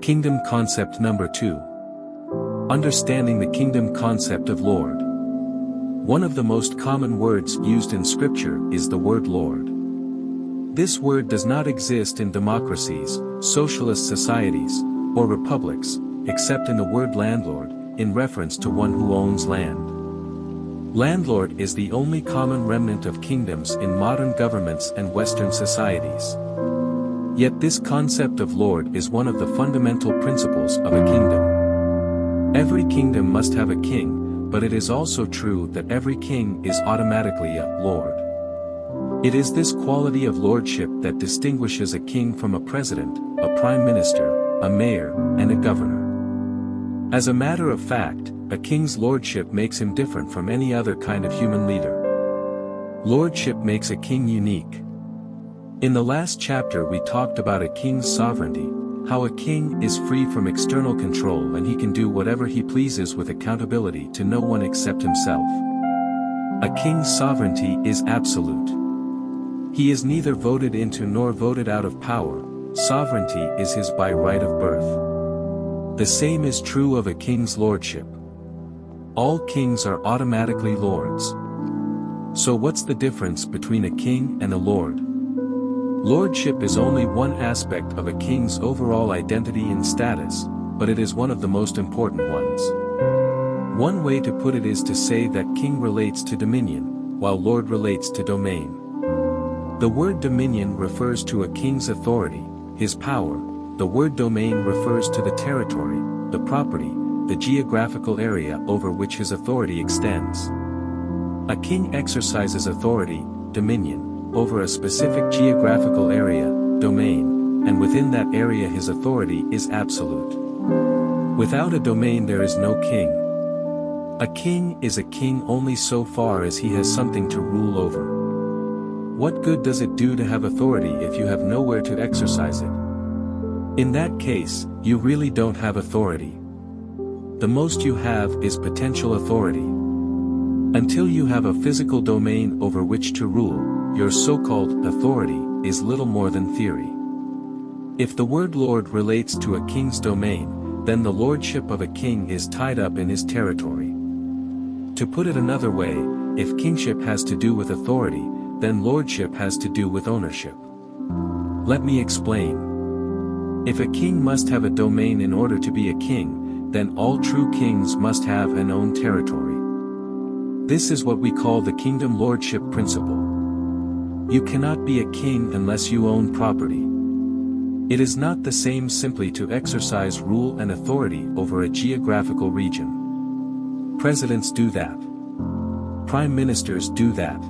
Kingdom concept number 2. Understanding the kingdom concept of Lord. One of the most common words used in Scripture is the word Lord. This word does not exist in democracies, socialist societies, or republics, except in the word landlord, in reference to one who owns land. Landlord is the only common remnant of kingdoms in modern governments and Western societies. Yet this concept of Lord is one of the fundamental principles of a kingdom. Every kingdom must have a king, but it is also true that every king is automatically a Lord. It is this quality of lordship that distinguishes a king from a president, a prime minister, a mayor, and a governor. As a matter of fact, a king's lordship makes him different from any other kind of human leader. Lordship makes a king unique. In the last chapter we talked about a king's sovereignty, how a king is free from external control and he can do whatever he pleases with accountability to no one except himself. A king's sovereignty is absolute. He is neither voted into nor voted out of power. Sovereignty is his by right of birth. The same is true of a king's lordship. All kings are automatically lords. So what's the difference between a king and a lord? Lordship is only one aspect of a king's overall identity and status, but it is one of the most important ones. One way to put it is to say that king relates to dominion, while lord relates to domain. The word dominion refers to a king's authority, his power. The word domain refers to the territory, the property, the geographical area over which his authority extends. A king exercises authority, dominion, over a specific geographical area, domain, and within that area his authority is absolute. Without a domain there is no king. A king is a king only so far as he has something to rule over. What good does it do to have authority if you have nowhere to exercise it? In that case, you really don't have authority. The most you have is potential authority. Until you have a physical domain over which to rule, your so-called authority is little more than theory. If the word Lord relates to a king's domain, then the lordship of a king is tied up in his territory. To put it another way, if kingship has to do with authority, then lordship has to do with ownership. Let me explain. If a king must have a domain in order to be a king, then all true kings must have an own territory. This is what we call the kingdom lordship principle. You cannot be a king unless you own property. It is not the same simply to exercise rule and authority over a geographical region. Presidents do that. Prime ministers do that.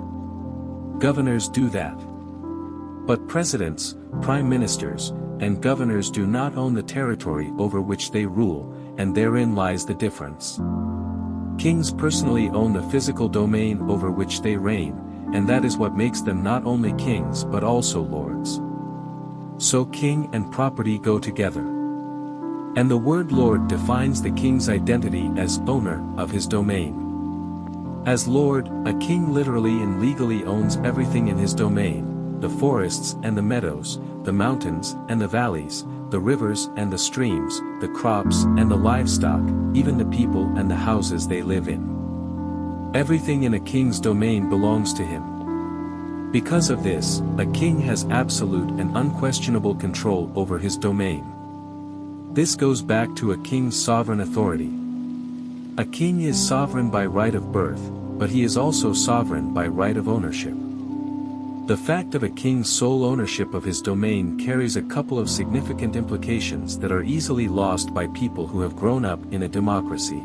Governors do that. But presidents, prime ministers, and governors do not own the territory over which they rule, and therein lies the difference. Kings personally own the physical domain over which they reign, and that is what makes them not only kings but also lords. So king and property go together. And the word Lord defines the king's identity as owner of his domain. As Lord, a king literally and legally owns everything in his domain: the forests and the meadows, the mountains and the valleys, the rivers and the streams, the crops and the livestock, even the people and the houses they live in. Everything in a king's domain belongs to him. Because of this, a king has absolute and unquestionable control over his domain. This goes back to a king's sovereign authority. A king is sovereign by right of birth, but he is also sovereign by right of ownership. The fact of a king's sole ownership of his domain carries a couple of significant implications that are easily lost by people who have grown up in a democracy.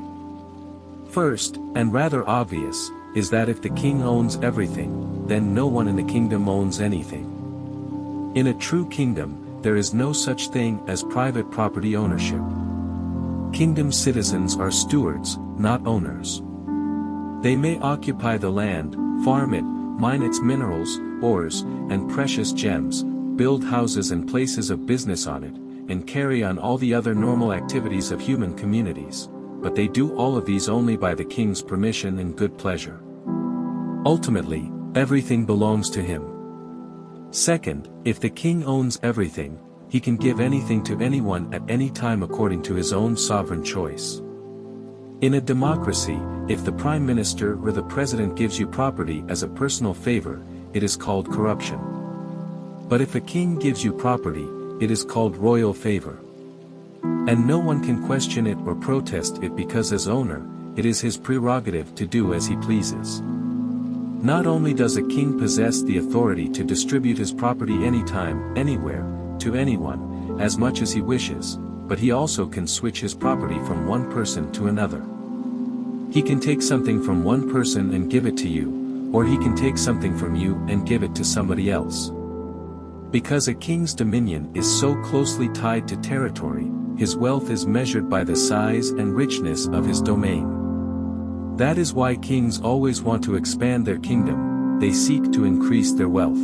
First, and rather obvious, is that if the king owns everything, then no one in the kingdom owns anything. In a true kingdom, there is no such thing as private property ownership. Kingdom citizens are stewards, not owners. They may occupy the land, farm it, mine its minerals, ores, and precious gems, build houses and places of business on it, and carry on all the other normal activities of human communities, but they do all of these only by the king's permission and good pleasure. Ultimately, everything belongs to him. Second, if the king owns everything, he can give anything to anyone at any time according to his own sovereign choice. In a democracy, if the prime minister or the president gives you property as a personal favor, it is called corruption. But if a king gives you property, it is called royal favor. And no one can question it or protest it because as owner, it is his prerogative to do as he pleases. Not only does a king possess the authority to distribute his property anytime, anywhere, to anyone, as much as he wishes, but he also can switch his property from one person to another. He can take something from one person and give it to you, or he can take something from you and give it to somebody else. Because a king's dominion is so closely tied to territory, his wealth is measured by the size and richness of his domain. That is why kings always want to expand their kingdom, they seek to increase their wealth.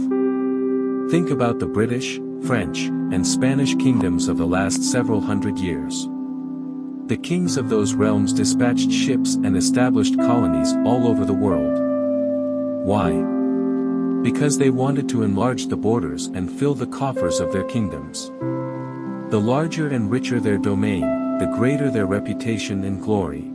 Think about the British, French, and Spanish kingdoms of the last several hundred years. The kings of those realms dispatched ships and established colonies all over the world. Why? Because they wanted to enlarge the borders and fill the coffers of their kingdoms. The larger and richer their domain, the greater their reputation and glory.